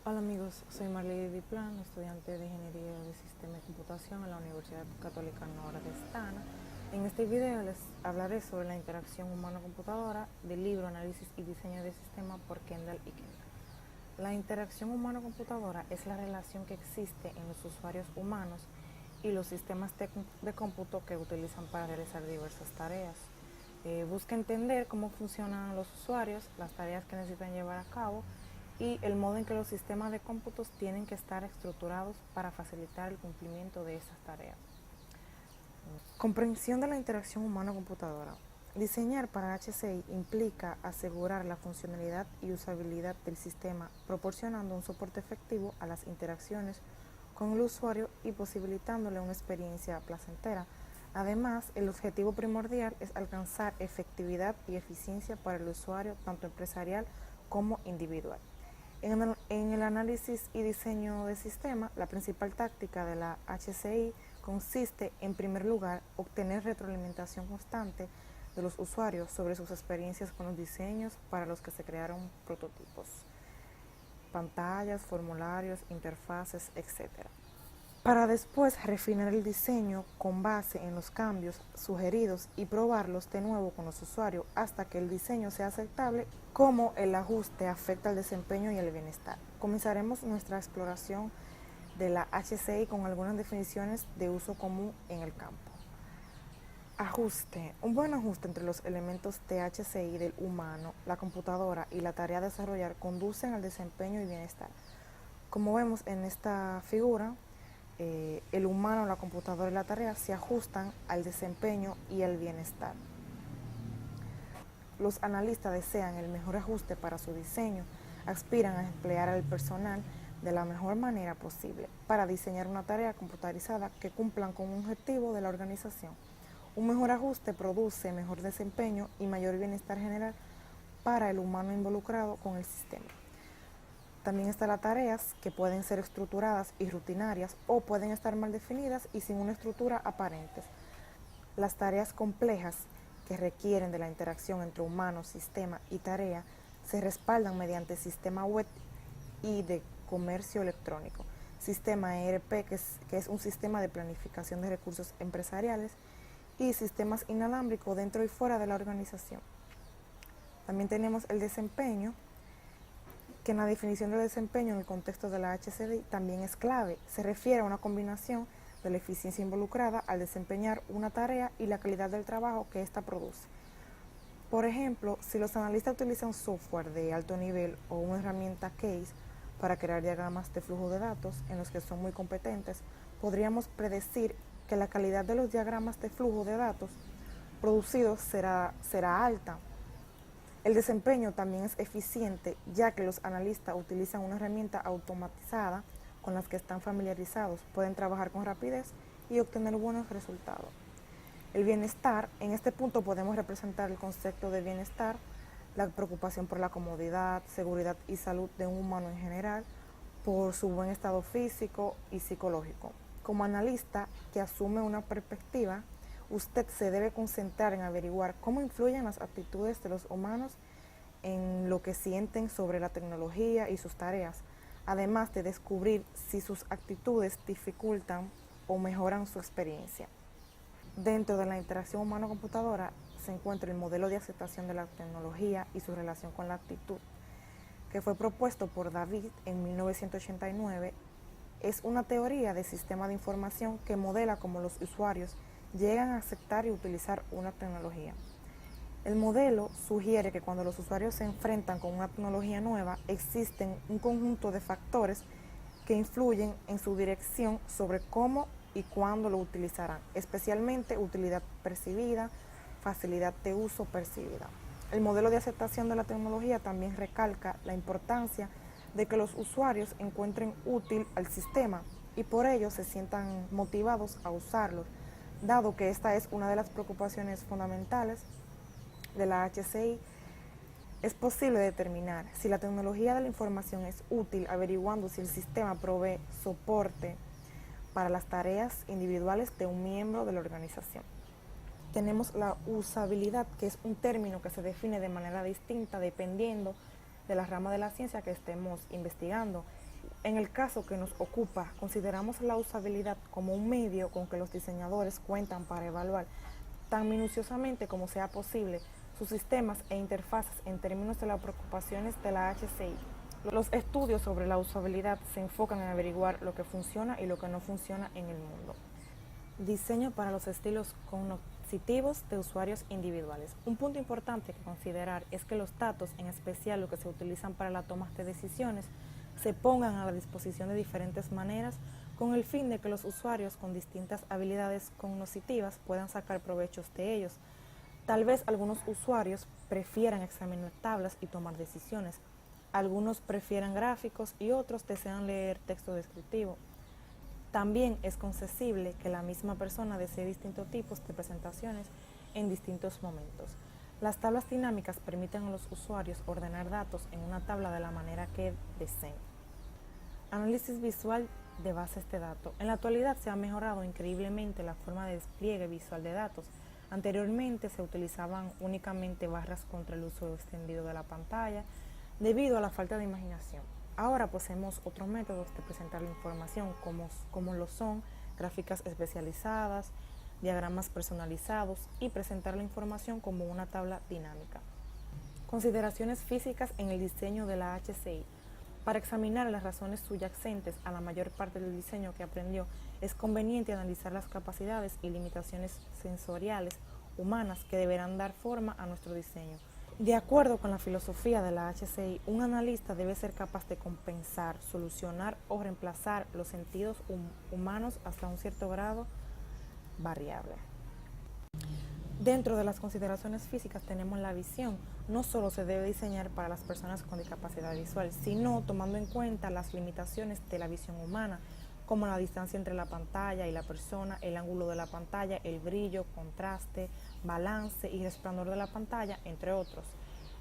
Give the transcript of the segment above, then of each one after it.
Hola amigos, soy Marley Diplan, estudiante de Ingeniería de Sistema y Computación en la Universidad Católica Nordestana. En este video les hablaré sobre la interacción humano-computadora del libro Análisis y Diseño de Sistema por Kendall y Kendall. La interacción humano-computadora es la relación que existe en los usuarios humanos y los sistemas de cómputo que utilizan para realizar diversas tareas. Busca entender cómo funcionan los usuarios, las tareas que necesitan llevar a cabo y el modo en que los sistemas de cómputos tienen que estar estructurados para facilitar el cumplimiento de esas tareas. Comprensión de la interacción humano-computadora. Diseñar para HCI implica asegurar la funcionalidad y usabilidad del sistema, proporcionando un soporte efectivo a las interacciones con el usuario y posibilitándole una experiencia placentera. Además, el objetivo primordial es alcanzar efectividad y eficiencia para el usuario, tanto empresarial como individual. En el análisis y diseño de sistema, la principal táctica de la HCI consiste, en primer lugar, obtener retroalimentación constante de los usuarios sobre sus experiencias con los diseños para los que se crearon prototipos, pantallas, formularios, interfaces, etc. Para después refinar el diseño con base en los cambios sugeridos y probarlos de nuevo con los usuarios hasta que el diseño sea aceptable, cómo el ajuste afecta el desempeño y el bienestar. Comenzaremos nuestra exploración de la HCI con algunas definiciones de uso común en el campo. Ajuste. Un buen ajuste entre los elementos de HCI del humano, la computadora y la tarea a desarrollar conducen al desempeño y bienestar. Como vemos en esta figura, el humano, la computadora y la tarea se ajustan al desempeño y al bienestar. Los analistas desean el mejor ajuste para su diseño, aspiran a emplear al personal de la mejor manera posible para diseñar una tarea computarizada que cumplan con un objetivo de la organización. Un mejor ajuste produce mejor desempeño y mayor bienestar general para el humano involucrado con el sistema. También están las tareas que pueden ser estructuradas y rutinarias o pueden estar mal definidas y sin una estructura aparente. Las tareas complejas que requieren de la interacción entre humano, sistema y tarea se respaldan mediante sistema web y de comercio electrónico, sistema ERP, que es un sistema de planificación de recursos empresariales, y sistemas inalámbricos dentro y fuera de la organización. También tenemos el desempeño, que en la definición de desempeño en el contexto de la HCI también es clave. Se refiere a una combinación de la eficiencia involucrada al desempeñar una tarea y la calidad del trabajo que ésta produce. Por ejemplo, si los analistas utilizan software de alto nivel o una herramienta CASE para crear diagramas de flujo de datos en los que son muy competentes, podríamos predecir que la calidad de los diagramas de flujo de datos producidos será alta. El desempeño también es eficiente, ya que los analistas utilizan una herramienta automatizada con las que están familiarizados, pueden trabajar con rapidez y obtener buenos resultados. El bienestar, en este punto podemos representar el concepto de bienestar, la preocupación por la comodidad, seguridad y salud de un humano en general, por su buen estado físico y psicológico. Como analista que asume una perspectiva, usted se debe concentrar en averiguar cómo influyen las actitudes de los humanos en lo que sienten sobre la tecnología y sus tareas, además de descubrir si sus actitudes dificultan o mejoran su experiencia. Dentro de la interacción humano-computadora se encuentra el modelo de aceptación de la tecnología y su relación con la actitud, que fue propuesto por David en 1989. Es una teoría de sistema de información que modela cómo los usuarios llegan a aceptar y utilizar una tecnología. El modelo sugiere que cuando los usuarios se enfrentan con una tecnología nueva, existen un conjunto de factores que influyen en su dirección sobre cómo y cuándo lo utilizarán, especialmente utilidad percibida, facilidad de uso percibida. El modelo de aceptación de la tecnología también recalca la importancia de que los usuarios encuentren útil al sistema y por ello se sientan motivados a usarlo, dado que esta es una de las preocupaciones fundamentales de la HCI. Es posible determinar si la tecnología de la información es útil averiguando si el sistema provee soporte para las tareas individuales de un miembro de la organización. Tenemos la usabilidad, que es un término que se define de manera distinta dependiendo de la rama de la ciencia que estemos investigando En el caso que nos ocupa, consideramos la usabilidad como un medio con que los diseñadores cuentan para evaluar tan minuciosamente como sea posible sus sistemas e interfaces en términos de las preocupaciones de la HCI. Los estudios sobre la usabilidad se enfocan en averiguar lo que funciona y lo que no funciona en el mundo. Diseño para los estilos cognitivos de usuarios individuales. Un punto importante que considerar es que los datos, en especial los que se utilizan para la toma de decisiones, se pongan a la disposición de diferentes maneras con el fin de que los usuarios con distintas habilidades cognitivas puedan sacar provechos de ellos. Tal vez algunos usuarios prefieran examinar tablas y tomar decisiones, algunos prefieran gráficos y otros desean leer texto descriptivo. También es concesible que la misma persona desee distintos tipos de presentaciones en distintos momentos. Las tablas dinámicas permiten a los usuarios ordenar datos en una tabla de la manera que deseen. Análisis visual de bases de datos. En la actualidad se ha mejorado increíblemente la forma de despliegue visual de datos. Anteriormente se utilizaban únicamente barras contra el uso extendido de la pantalla debido a la falta de imaginación. Ahora poseemos otros métodos de presentar la información como lo son gráficas especializadas, diagramas personalizados y presentar la información como una tabla dinámica. Consideraciones físicas en el diseño de la HCI. Para examinar las razones subyacentes a la mayor parte del diseño que aprendió, es conveniente analizar las capacidades y limitaciones sensoriales humanas que deberán dar forma a nuestro diseño. De acuerdo con la filosofía de la HCI, un analista debe ser capaz de compensar, solucionar o reemplazar los sentidos humanos hasta un cierto grado variable. Dentro de las consideraciones físicas tenemos la visión. No solo se debe diseñar para las personas con discapacidad visual, sino tomando en cuenta las limitaciones de la visión humana, como la distancia entre la pantalla y la persona, el ángulo de la pantalla, el brillo, contraste, balance y resplandor de la pantalla, entre otros.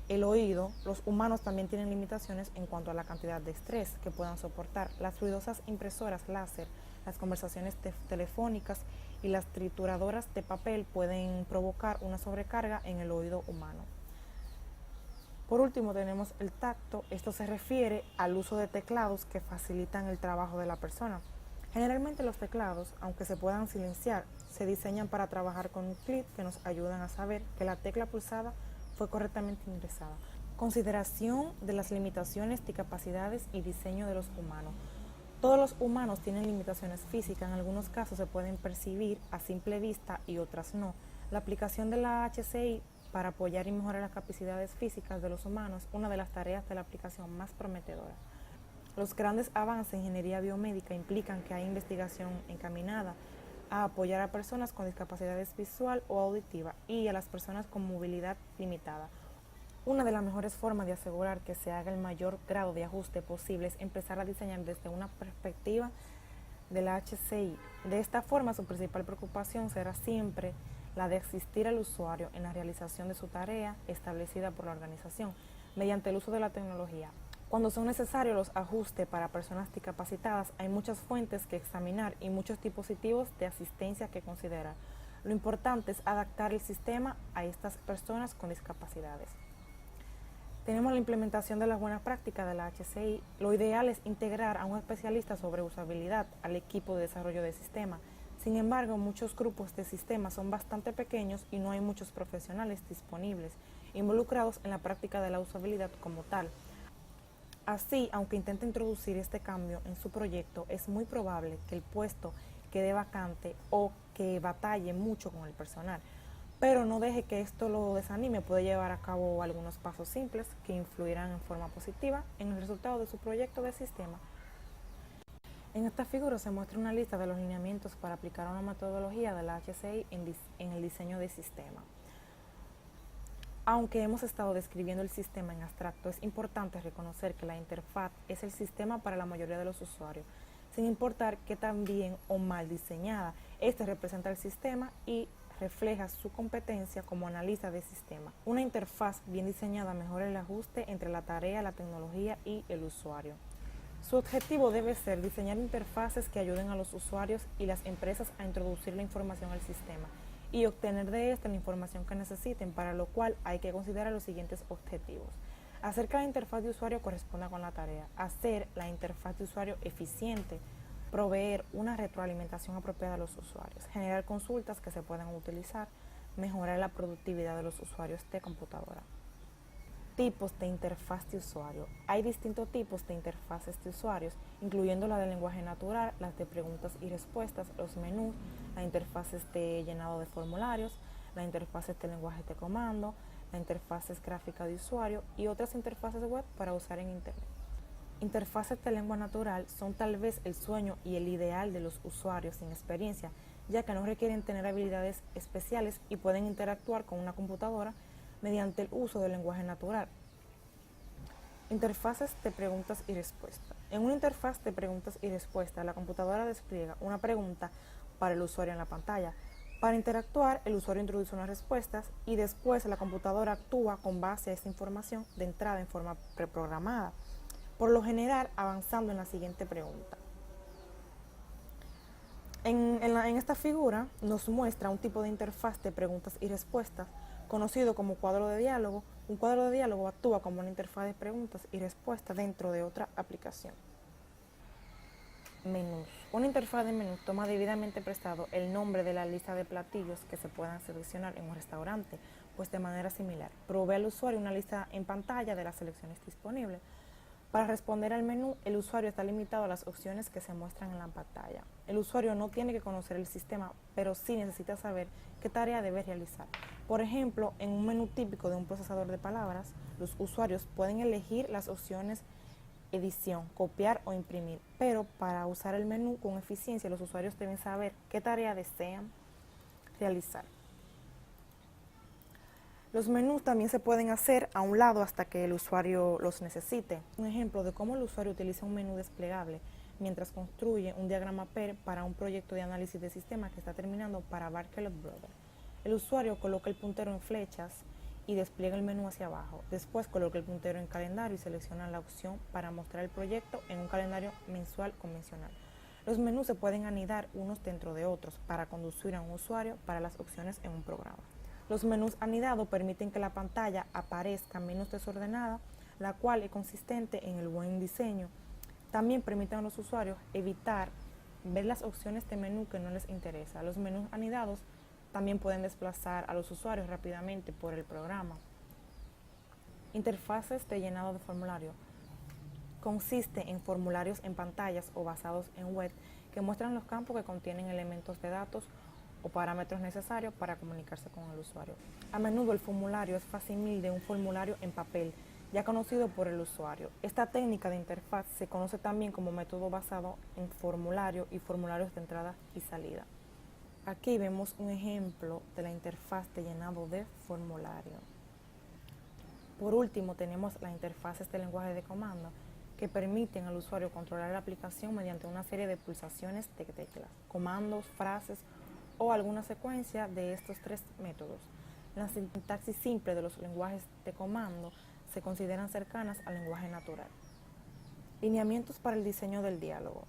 El oído, los humanos también tienen limitaciones en cuanto a la cantidad de estrés que puedan soportar. Las ruidosas impresoras láser, las conversaciones telefónicas y las trituradoras de papel pueden provocar una sobrecarga en el oído humano. Por último tenemos el tacto. Esto se refiere al uso de teclados que facilitan el trabajo de la persona. Generalmente los teclados, aunque se puedan silenciar, se diseñan para trabajar con un clic que nos ayudan a saber que la tecla pulsada fue correctamente ingresada. Consideración de las limitaciones, discapacidades y diseño de los humanos. Todos los humanos tienen limitaciones físicas, en algunos casos se pueden percibir a simple vista y otras no. La aplicación de la HCI para apoyar y mejorar las capacidades físicas de los humanos es una de las tareas de la aplicación más prometedora. Los grandes avances en ingeniería biomédica implican que hay investigación encaminada a apoyar a personas con discapacidades visual o auditiva y a las personas con movilidad limitada. Una de las mejores formas de asegurar que se haga el mayor grado de ajuste posible es empezar a diseñar desde una perspectiva de la HCI. De esta forma, su principal preocupación será siempre la de asistir al usuario en la realización de su tarea establecida por la organización mediante el uso de la tecnología. Cuando son necesarios los ajustes para personas discapacitadas, hay muchas fuentes que examinar y muchos dispositivos de asistencia que considerar. Lo importante es adaptar el sistema a estas personas con discapacidades. Tenemos la implementación de las buenas prácticas de la HCI. Lo ideal es integrar a un especialista sobre usabilidad al equipo de desarrollo de sistema. Sin embargo, muchos grupos de sistemas son bastante pequeños y no hay muchos profesionales disponibles involucrados en la práctica de la usabilidad como tal. Así, aunque intente introducir este cambio en su proyecto, es muy probable que el puesto quede vacante o que batalle mucho con el personal. Pero no deje que esto lo desanime, puede llevar a cabo algunos pasos simples que influirán en forma positiva en el resultado de su proyecto de sistema. En esta figura se muestra una lista de los lineamientos para aplicar una metodología de la HCI en el diseño de sistema. Aunque hemos estado describiendo el sistema en abstracto, es importante reconocer que la interfaz es el sistema para la mayoría de los usuarios, sin importar qué tan bien o mal diseñada. Este representa el sistema y refleja su competencia como analista de sistema. Una interfaz bien diseñada mejora el ajuste entre la tarea, la tecnología y el usuario. Su objetivo debe ser diseñar interfaces que ayuden a los usuarios y las empresas a introducir la información al sistema y obtener de esta la información que necesiten, para lo cual hay que considerar los siguientes objetivos: Hacer que la interfaz de usuario corresponda con la tarea, hacer la interfaz de usuario eficiente, proveer una retroalimentación apropiada a los usuarios, generar consultas que se puedan utilizar, mejorar la productividad de los usuarios de computadora. Tipos de interfaz de usuario. Hay distintos tipos de interfaces de usuarios, incluyendo la de lenguaje natural, las de preguntas y respuestas, los menús, las interfaces de llenado de formularios, las interfaces de lenguaje de comando, las interfaces gráficas de usuario y otras interfaces web para usar en Internet. Interfaces de lengua natural son tal vez el sueño y el ideal de los usuarios sin experiencia, ya que no requieren tener habilidades especiales y pueden interactuar con una computadora mediante el uso del lenguaje natural. Interfaces de preguntas y respuestas. En una interfaz de preguntas y respuestas, la computadora despliega una pregunta para el usuario en la pantalla. Para interactuar, el usuario introduce unas respuestas y después la computadora actúa con base a esta información de entrada en forma preprogramada, por lo general avanzando en la siguiente pregunta. En esta figura nos muestra un tipo de interfaz de preguntas y respuestas conocido como cuadro de diálogo. Un cuadro de diálogo actúa como una interfaz de preguntas y respuestas dentro de otra aplicación. Menús. Una interfaz de menú toma debidamente prestado el nombre de la lista de platillos que se puedan seleccionar en un restaurante, pues de manera similar, provee al usuario una lista en pantalla de las selecciones disponibles. Para responder al menú, el usuario está limitado a las opciones que se muestran en la pantalla. El usuario no tiene que conocer el sistema, pero sí necesita saber qué tarea debe realizar. Por ejemplo, en un menú típico de un procesador de palabras, los usuarios pueden elegir las opciones edición, copiar o imprimir, pero para usar el menú con eficiencia, los usuarios deben saber qué tarea desean realizar. Los menús también se pueden hacer a un lado hasta que el usuario los necesite. Un ejemplo de cómo el usuario utiliza un menú desplegable mientras construye un diagrama PER para un proyecto de análisis de sistema que está terminando para Barkelot Brothers. El usuario coloca el puntero en flechas y despliega el menú hacia abajo. Después coloca el puntero en calendario y selecciona la opción para mostrar el proyecto en un calendario mensual convencional. Los menús se pueden anidar unos dentro de otros para conducir a un usuario para las opciones en un programa. Los menús anidados permiten que la pantalla aparezca menos desordenada, la cual es consistente en el buen diseño. También permiten a los usuarios evitar ver las opciones de menú que no les interesa. Los menús anidados también pueden desplazar a los usuarios rápidamente por el programa. Interfaces de llenado de formulario. Consiste en formularios en pantallas o basados en web que muestran los campos que contienen elementos de datos o parámetros necesarios para comunicarse con el usuario. A menudo el formulario es facsimil de un formulario en papel, ya conocido por el usuario. Esta técnica de interfaz se conoce también como método basado en formulario y formularios de entrada y salida. Aquí vemos un ejemplo de la interfaz de llenado de formulario. Por último, tenemos las interfaces de lenguaje de comando que permiten al usuario controlar la aplicación mediante una serie de pulsaciones de teclas, comandos, frases o alguna secuencia de estos tres métodos. La sintaxis simple de los lenguajes de comando se consideran cercanas al lenguaje natural. Lineamientos para el diseño del diálogo.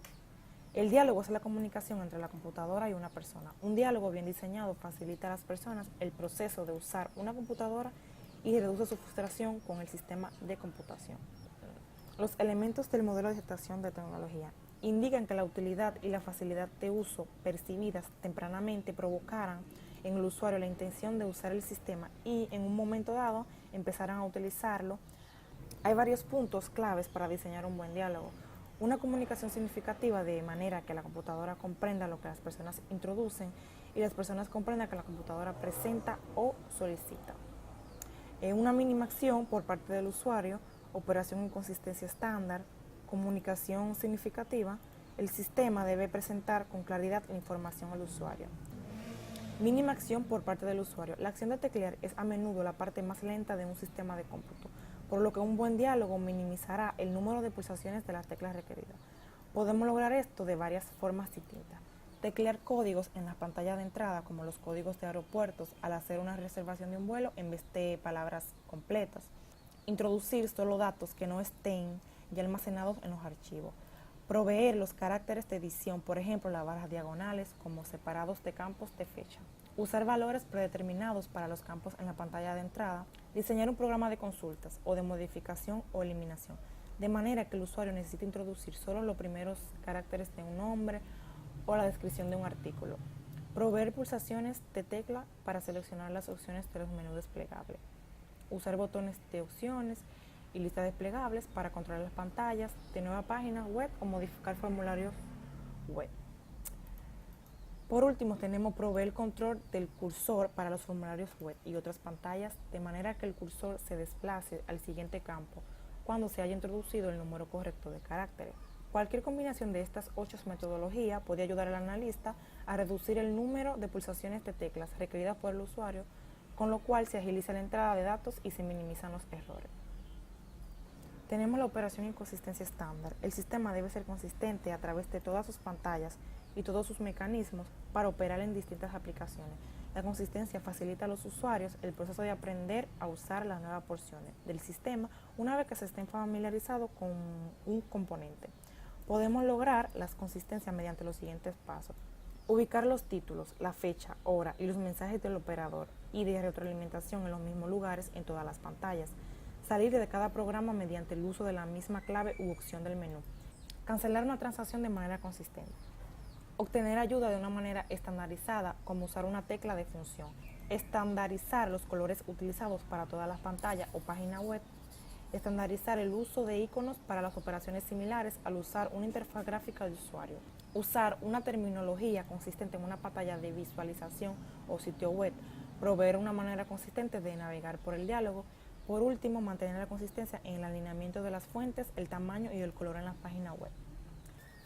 El diálogo es la comunicación entre la computadora y una persona. Un diálogo bien diseñado facilita a las personas el proceso de usar una computadora y reduce su frustración con el sistema de computación. Los elementos del modelo de gestación de tecnología indican que la utilidad y la facilidad de uso percibidas tempranamente provocaran en el usuario la intención de usar el sistema y en un momento dado empezaran a utilizarlo. Hay varios puntos claves para diseñar un buen diálogo. Una comunicación significativa de manera que la computadora comprenda lo que las personas introducen y las personas comprendan que la computadora presenta o solicita. Una mínima acción por parte del usuario, operación en consistencia estándar, comunicación significativa. El sistema debe presentar con claridad la información al usuario. Mínima acción por parte del usuario. La acción de teclear es a menudo la parte más lenta de un sistema de cómputo, por lo que un buen diálogo minimizará el número de pulsaciones de las teclas requeridas. Podemos lograr esto de varias formas distintas. Teclear códigos en la pantalla de entrada, como los códigos de aeropuertos, al hacer una reservación de un vuelo en vez de palabras completas. Introducir solo datos que no estén ya almacenados en los archivos. Proveer los caracteres de edición, por ejemplo, las barras diagonales como separados de campos de fecha. Usar valores predeterminados para los campos en la pantalla de entrada. Diseñar un programa de consultas o de modificación o eliminación, de manera que el usuario necesite introducir solo los primeros caracteres de un nombre o la descripción de un artículo. Proveer pulsaciones de tecla para seleccionar las opciones de los menús desplegables. Usar botones de opciones y listas desplegables para controlar las pantallas de nueva página web o modificar formularios web. Por último, tenemos proveer el control del cursor para los formularios web y otras pantallas, de manera que el cursor se desplace al siguiente campo cuando se haya introducido el número correcto de caracteres. Cualquier combinación de estas 8 metodologías puede ayudar al analista a reducir el número de pulsaciones de teclas requeridas por el usuario, con lo cual se agiliza la entrada de datos y se minimizan los errores. Tenemos la operación y consistencia estándar. El sistema debe ser consistente a través de todas sus pantallas y todos sus mecanismos para operar en distintas aplicaciones. La consistencia facilita a los usuarios el proceso de aprender a usar las nuevas porciones del sistema una vez que se estén familiarizados con un componente. Podemos lograr la consistencia mediante los siguientes pasos. Ubicar los títulos, la fecha, hora y los mensajes del operador y de retroalimentación en los mismos lugares en todas las pantallas. Salir de cada programa mediante el uso de la misma clave u opción del menú. Cancelar una transacción de manera consistente. Obtener ayuda de una manera estandarizada, como usar una tecla de función. Estandarizar los colores utilizados para todas las pantallas o página web. Estandarizar el uso de iconos para las operaciones similares al usar una interfaz gráfica de usuario. Usar una terminología consistente en una pantalla de visualización o sitio web. Proveer una manera consistente de navegar por el diálogo. Por último, mantener la consistencia en el alineamiento de las fuentes, el tamaño y el color en la página web.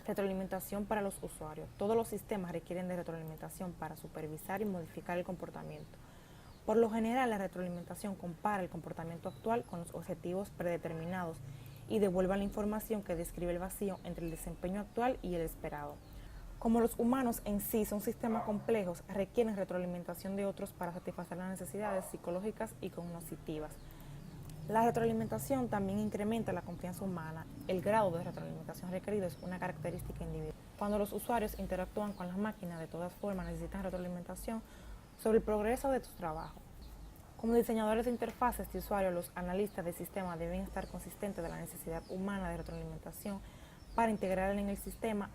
Retroalimentación para los usuarios. Todos los sistemas requieren de retroalimentación para supervisar y modificar el comportamiento. Por lo general, la retroalimentación compara el comportamiento actual con los objetivos predeterminados y devuelve la información que describe el vacío entre el desempeño actual y el esperado. Como los humanos en sí son sistemas complejos, requieren retroalimentación de otros para satisfacer las necesidades psicológicas y cognitivas. La retroalimentación también incrementa la confianza humana. El grado de retroalimentación requerido es una característica individual. Cuando los usuarios interactúan con las máquinas, de todas formas necesitan retroalimentación sobre el progreso de su trabajo. Como diseñadores de interfaces de usuario, los analistas de sistema deben estar conscientes de la necesidad humana de retroalimentación para integrar en el sistema.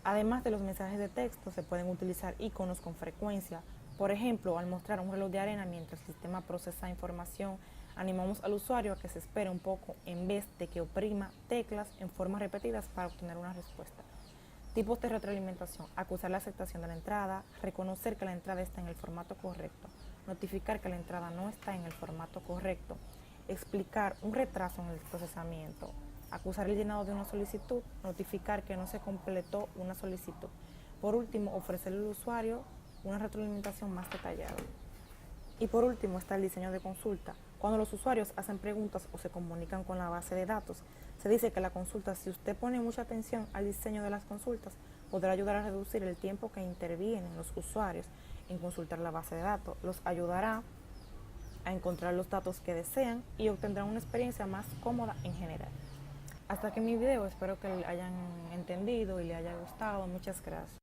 Además de los mensajes de texto, se pueden utilizar iconos con frecuencia. Por ejemplo, al mostrar un reloj de arena mientras el sistema procesa información, animamos al usuario a que se espere un poco en vez de que oprima teclas en formas repetidas para obtener una respuesta. Tipos de retroalimentación: acusar la aceptación de la entrada, reconocer que la entrada está en el formato correcto, notificar que la entrada no está en el formato correcto, explicar un retraso en el procesamiento, acusar el llenado de una solicitud, notificar que no se completó una solicitud. Por último, ofrecerle al usuario una retroalimentación más detallada. Y por último está el diseño de consulta. Cuando los usuarios hacen preguntas o se comunican con la base de datos, se dice que la consulta, si usted pone mucha atención al diseño de las consultas, podrá ayudar a reducir el tiempo que intervienen los usuarios en consultar la base de datos. Los ayudará a encontrar los datos que desean y obtendrán una experiencia más cómoda en general. Hasta aquí mi video, espero que hayan entendido y les haya gustado. Muchas gracias.